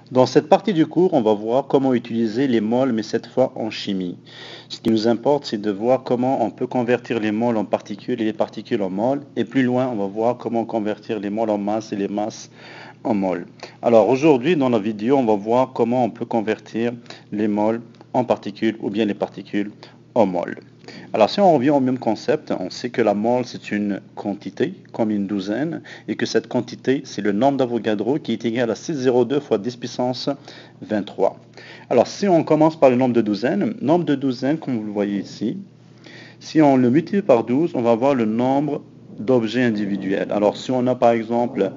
Dans cette partie du cours, on va voir comment utiliser les moles, mais cette fois en chimie. Ce qui nous importe, c'est de voir comment on peut convertir les moles en particules et les particules en moles. Et plus loin, on va voir comment convertir les moles en masse et les masses en moles. Alors aujourd'hui, dans la vidéo, on va voir comment on peut convertir les moles en particules ou bien les particules en moles. Alors si on revient au même concept, on sait que la mole c'est une quantité, comme une douzaine, et que cette quantité c'est le nombre d'Avogadro qui est égal à 602 fois 10 puissance 23. Alors si on commence par le nombre de douzaine comme vous le voyez ici, si on le multiplie par 12, on va avoir le nombre d'objets individuels. Alors si on a par exemple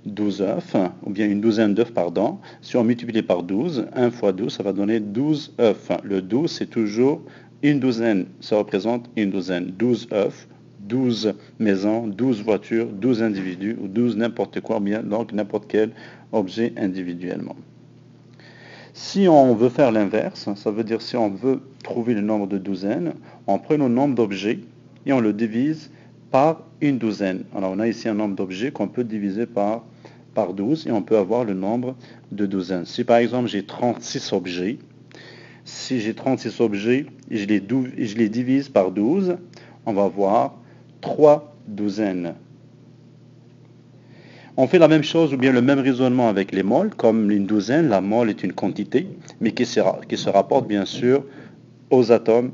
12 œufs, ou bien une douzaine d'œufs, pardon, si on multiplie par 12, 1 fois 12, ça va donner 12 œufs. Le 12, c'est toujours une douzaine, ça représente une douzaine. 12 œufs, 12 maisons, 12 voitures, 12 individus, ou 12 n'importe quoi, bien donc n'importe quel objet individuellement. Si on veut faire l'inverse, ça veut dire si on veut trouver le nombre de douzaines, on prend le nombre d'objets et on le divise par une douzaine. Alors on a ici un nombre d'objets qu'on peut diviser par 12 et on peut avoir le nombre de douzaines. Si par exemple j'ai 36 objets, si j'ai 36 objets et je les divise par 12, on va avoir 3 douzaines. On fait la même chose ou bien le même raisonnement avec les moles. Comme une douzaine, la mole est une quantité, mais qui se rapporte bien sûr aux atomes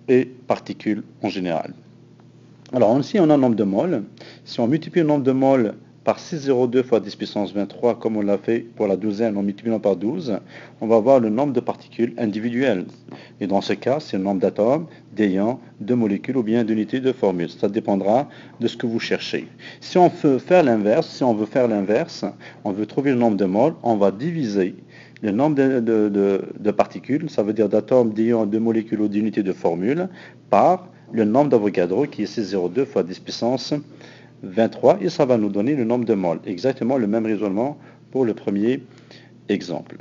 et particules en général. Alors ici on a un nombre de moles. Si on multiplie le nombre de moles par 602 fois 10 puissance 23, comme on l'a fait pour la douzaine en multipliant par 12, on va avoir le nombre de particules individuelles. Et dans ce cas, c'est le nombre d'atomes, d'ayants, de molécules ou bien d'unités de formule. Ça dépendra de ce que vous cherchez. Si on veut faire l'inverse, on veut trouver le nombre de moles, on va diviser le nombre de particules, ça veut dire d'atomes, d'ions, de molécules ou d'unités de formule, par le nombre d'Avogadro qui est 602 fois 10 puissance 23 et ça va nous donner le nombre de moles. Exactement le même raisonnement pour le premier exemple.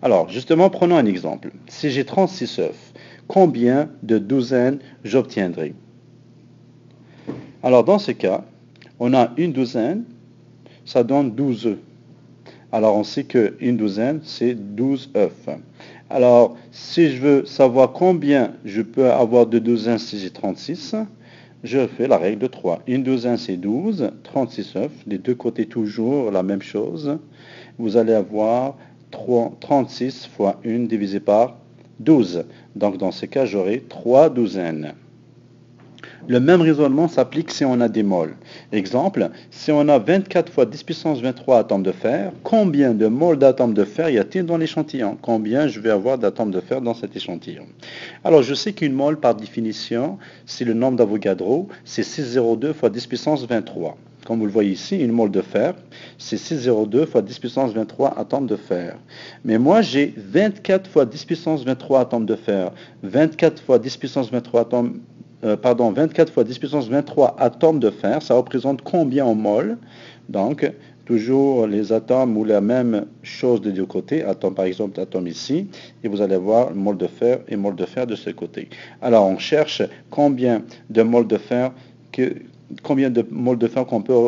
Alors, justement, prenons un exemple. Si j'ai 36 œufs, combien de douzaines j'obtiendrai? Alors, dans ce cas, on a une douzaine, ça donne 12 œufs. Alors, on sait qu'une douzaine, c'est 12 œufs. Alors, si je veux savoir combien je peux avoir de douzaines si j'ai 36, je fais la règle de 3. Une douzaine, c'est 12, 36 œufs. Les deux côtés, toujours la même chose. Vous allez avoir 36 fois 1 divisé par 12. Donc, dans ce cas, j'aurai 3 douzaines. Le même raisonnement s'applique si on a des moles. Exemple, si on a 24 fois 10 puissance 23 atomes de fer, combien de moles d'atomes de fer y a-t-il dans l'échantillon? Combien je vais avoir d'atomes de fer dans cet échantillon? Alors, je sais qu'une mole, par définition, c'est le nombre d'Avogadro, c'est 602 fois 10 puissance 23. Comme vous le voyez ici, une mole de fer, c'est 602 fois 10 puissance 23 atomes de fer. Mais moi, j'ai 24 fois 10 puissance 23 atomes de fer. 24 fois 10 puissance 23 atomes 24 fois 10 puissance 23 atomes de fer, ça représente combien en moles? Donc, toujours les atomes ou la même chose des deux côtés, atome par exemple, atome ici, et vous allez voir mol de fer et mol de fer de ce côté. Alors, on cherche combien de moles de fer qu'on peut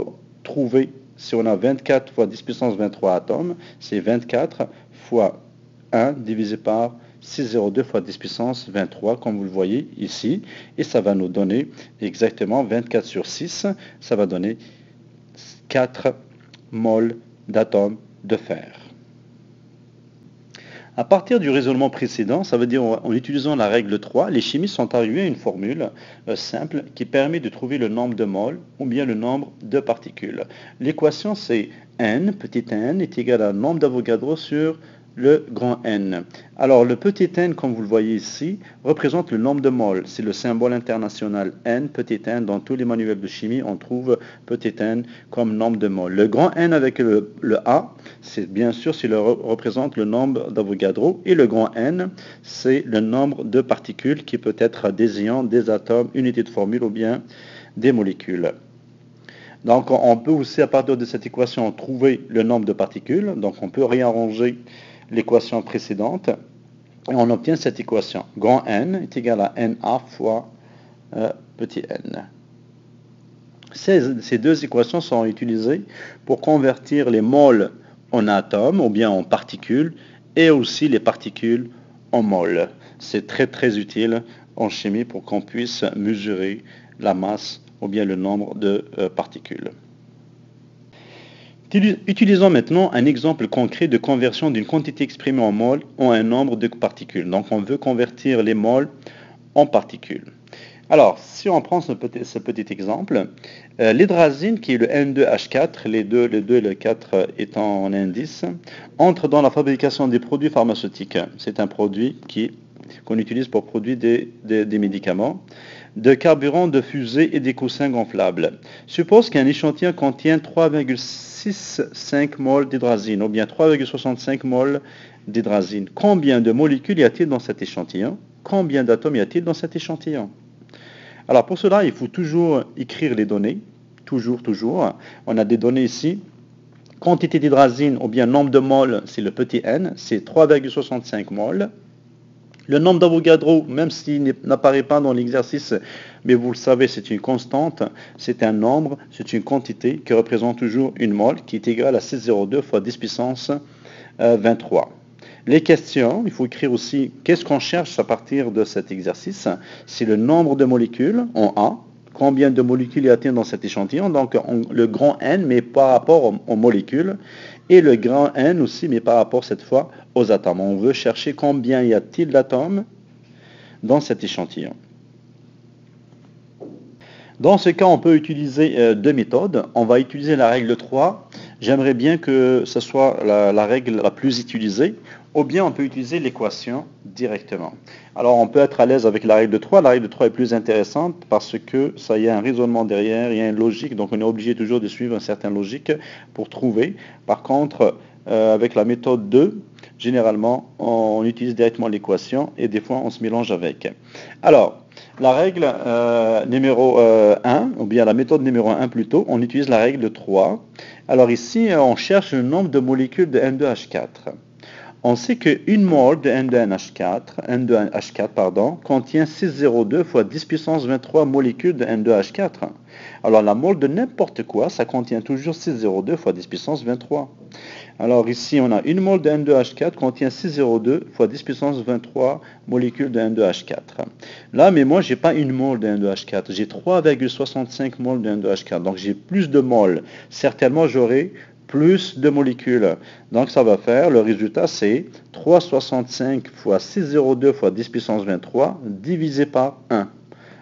trouver si on a 24 fois 10 puissance 23 atomes, c'est 24 fois 1 divisé par 602 fois 10 puissance 23, comme vous le voyez ici, et ça va nous donner exactement 24 sur 6, ça va donner 4 moles d'atomes de fer. À partir du raisonnement précédent, ça veut dire en utilisant la règle 3, les chimistes sont arrivés à une formule simple qui permet de trouver le nombre de moles ou bien le nombre de particules. L'équation c'est n, petit n, est égal à nombre d'Avogadro sur le grand N. Alors le petit n, comme vous le voyez ici, représente le nombre de moles. C'est le symbole international N, petit n. Dans tous les manuels de chimie, on trouve petit n comme nombre de moles. Le grand N avec le A, c'est bien sûr, représente le nombre d'Avogadro. Et le grand N, c'est le nombre de particules qui peut être des ions, des atomes, unités de formule ou bien des molécules. Donc on peut aussi, à partir de cette équation, trouver le nombre de particules. Donc on peut réarranger l'équation précédente et on obtient cette équation. Grand N est égal à NA fois petit n. Ces deux équations sont utilisées pour convertir les moles en atomes ou bien en particules et aussi les particules en mol. C'est très très utile en chimie pour qu'on puisse mesurer la masse ou bien le nombre de particules. Utilisons maintenant un exemple concret de conversion d'une quantité exprimée en mol en un nombre de particules. Donc on veut convertir les mols en particules. Alors, si on prend ce petit exemple, l'hydrazine, qui est le N2H4, les 2 et le 4 étant en indice, entre dans la fabrication des produits pharmaceutiques. C'est un produit qu'on utilise pour produire des médicaments, de carburant, de fusée et des coussins gonflables. Suppose qu'un échantillon contient 3,65 mol d'hydrazine, ou bien 3,65 mol d'hydrazine. Combien de molécules y a-t-il dans cet échantillon? Combien d'atomes y a-t-il dans cet échantillon? Alors pour cela, il faut toujours écrire les données. Toujours. On a des données ici. Quantité d'hydrazine, ou bien nombre de moles, c'est le petit n, c'est 3,65 moles. Le nombre d'Avogadro, même s'il n'apparaît pas dans l'exercice, mais vous le savez, c'est une constante, c'est un nombre, c'est une quantité qui représente toujours une mole, qui est égale à 6,02 fois 10 puissance 23. Les questions, il faut écrire aussi qu'est-ce qu'on cherche à partir de cet exercice. C'est le nombre de molécules en A. Combien de molécules y a-t-il dans cet échantillon? Donc le grand N, mais par rapport aux molécules. Et le grand N aussi, mais par rapport cette fois aux atomes. On veut chercher combien y a-t-il d'atomes dans cet échantillon. Dans ce cas, on peut utiliser deux méthodes. On va utiliser la règle 3. J'aimerais bien que ce soit la règle la plus utilisée. Ou bien on peut utiliser l'équation directement. Alors on peut être à l'aise avec la règle 3. La règle 3 est plus intéressante parce que ça y a un raisonnement derrière, il y a une logique. Donc on est obligé toujours de suivre une certaine logique pour trouver. Par contre, avec la méthode 2, généralement, on utilise directement l'équation et des fois on se mélange avec. Alors, la règle numéro 1, ou bien la méthode numéro 1 plutôt, on utilise la règle 3. Alors ici, on cherche le nombre de molécules de N2H4. On sait qu'une mole de N2H4 contient 6,02 fois 10 puissance 23 molécules de N2H4. Alors la mole de n'importe quoi, ça contient toujours 6,02 fois 10 puissance 23. Alors ici, on a une mole de N2H4 contient 6,02 fois 10 puissance 23 molécules de N2H4. Là, mais moi, j'ai pas une mole de N2H4, j'ai 3,65 moles de N2H4. Donc j'ai plus de moles. Certainement, j'aurai plus de molécules. Donc ça va faire, le résultat c'est 3,65 fois 6,02 fois 10 puissance 23 divisé par 1.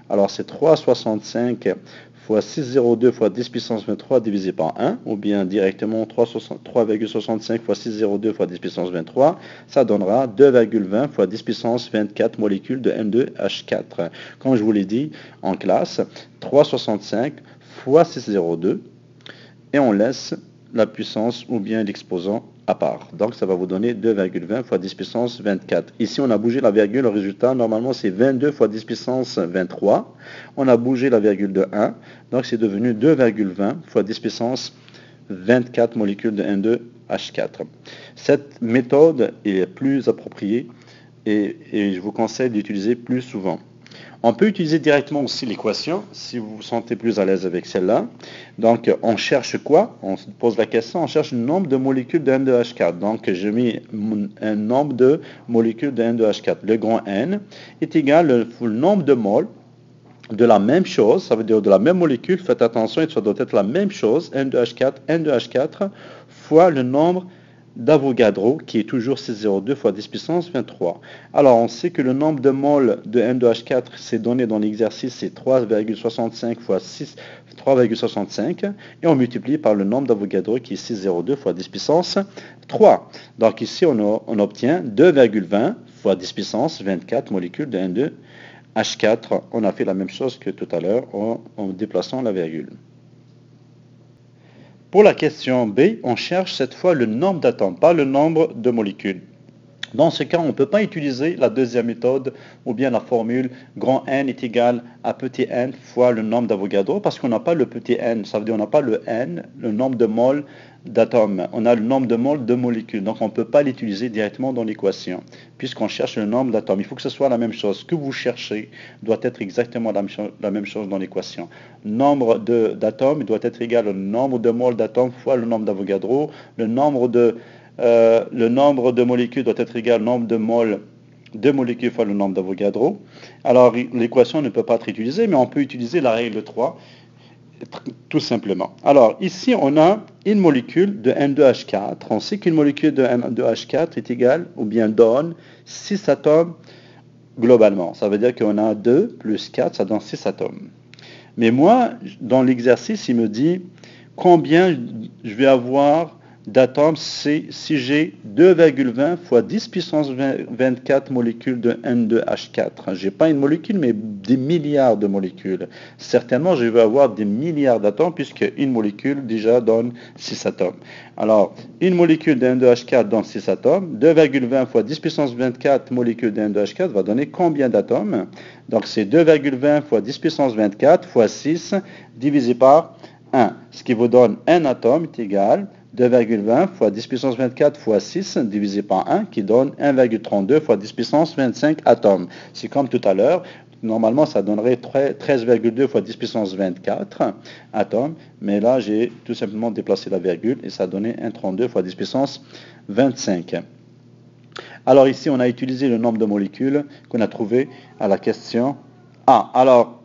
Alors c'est 3,65 fois 6,02 fois 10 puissance 23 divisé par 1, ou bien directement 3,65 fois 6,02 fois 10 puissance 23, ça donnera 2,20 fois 10 puissance 24 molécules de N2H4. Comme je vous l'ai dit en classe, 3,65 fois 6,02, et on laisse la puissance ou bien l'exposant à part. Donc ça va vous donner 2,20 fois 10 puissance 24. Ici on a bougé la virgule, le résultat normalement c'est 22 fois 10 puissance 23. On a bougé la virgule de 1, donc c'est devenu 2,20 fois 10 puissance 24 molécules de N2H4. Cette méthode est plus appropriée et je vous conseille d'utiliser plus souvent. On peut utiliser directement aussi l'équation, si vous vous sentez plus à l'aise avec celle-là. Donc, on cherche quoi? On se pose la question, on cherche le nombre de molécules de N2H4. Donc, je mets un nombre de molécules de N2H4. Le grand N est égal au nombre de moles de la même chose, ça veut dire de la même molécule. Faites attention, ça doit être la même chose, N2H4, fois le nombre d'Avogadro, qui est toujours 6,02 fois 10 puissance 23. Alors, on sait que le nombre de moles de N2H4, c'est donné dans l'exercice, c'est 3,65 fois 6, 3,65, et on multiplie par le nombre d'Avogadro, qui est 6,02 fois 10 puissance 3. Donc ici, on obtient 2,20 fois 10 puissance 24 molécules de N2H4. On a fait la même chose que tout à l'heure en déplaçant la virgule. Pour la question B, on cherche cette fois le nombre d'atomes, pas le nombre de molécules. Dans ce cas, on ne peut pas utiliser la deuxième méthode ou bien la formule grand N est égal à petit n fois le nombre d'Avogadro parce qu'on n'a pas le petit n, ça veut dire qu'on n'a pas le n, le nombre de moles d'atomes, on a le nombre de moles de molécules. Donc on ne peut pas l'utiliser directement dans l'équation, puisqu'on cherche le nombre d'atomes. Il faut que ce soit la même chose. Ce que vous cherchez doit être exactement la même chose dans l'équation. Nombre d'atomes doit être égal au nombre de moles d'atomes fois le nombre d'Avogadro. Le nombre de molécules doit être égal au nombre de moles de molécules fois le nombre d'Avogadro. Alors l'équation ne peut pas être utilisée, mais on peut utiliser la règle 3, tout simplement. Alors ici on a une molécule de N2H4. On sait qu'une molécule de N2H4 est égale ou bien donne 6 atomes globalement. Ça veut dire qu'on a 2 plus 4, ça donne 6 atomes. Mais moi, dans l'exercice, il me dit combien je vais avoir d'atomes si j'ai 2,20 fois 10 puissance 24 molécules de N2H4. Je n'ai pas une molécule, mais des milliards de molécules. Certainement, je vais avoir des milliards d'atomes, puisque une molécule déjà donne 6 atomes. Alors, une molécule de N2H4 donne 6 atomes. 2,20 fois 10 puissance 24 molécules de N2H4 va donner combien d'atomes? Donc, c'est 2,20 fois 10 puissance 24 fois 6 divisé par 1. Ce qui vous donne un atome est égal 2,20 fois 10 puissance 24 fois 6 divisé par 1 qui donne 1,32 fois 10 puissance 25 atomes. C'est comme tout à l'heure. Normalement, ça donnerait 13,2 fois 10 puissance 24 atomes. Mais là, j'ai tout simplement déplacé la virgule et ça a donné 1,32 fois 10 puissance 25. Alors ici, on a utilisé le nombre de molécules qu'on a trouvé à la question A. Alors,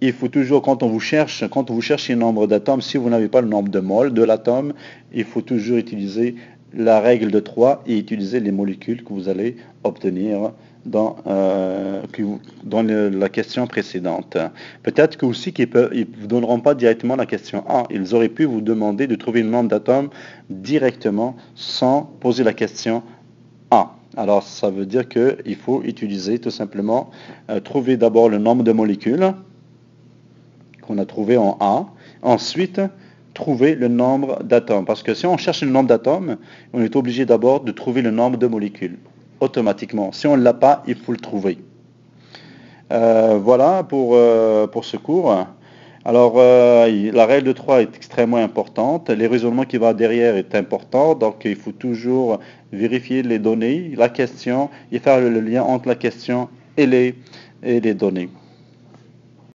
il faut toujours, quand vous cherchez le nombre d'atomes, si vous n'avez pas le nombre de moles de l'atome, il faut toujours utiliser la règle de 3 et utiliser les molécules que vous allez obtenir dans la question précédente. Peut-être que aussi qu'ils ne vous donneront pas directement la question A. Ils auraient pu vous demander de trouver le nombre d'atomes directement sans poser la question A. Alors ça veut dire qu'il faut utiliser tout simplement, trouver d'abord le nombre de molécules qu'on a trouvé en A, ensuite trouver le nombre d'atomes. Parce que si on cherche le nombre d'atomes, on est obligé d'abord de trouver le nombre de molécules, automatiquement. Si on ne l'a pas, il faut le trouver. Voilà pour ce cours. Alors, la règle de 3 est extrêmement importante. Les raisonnements qui vont derrière est important. Donc, il faut toujours vérifier les données, la question, et faire le lien entre la question et les données.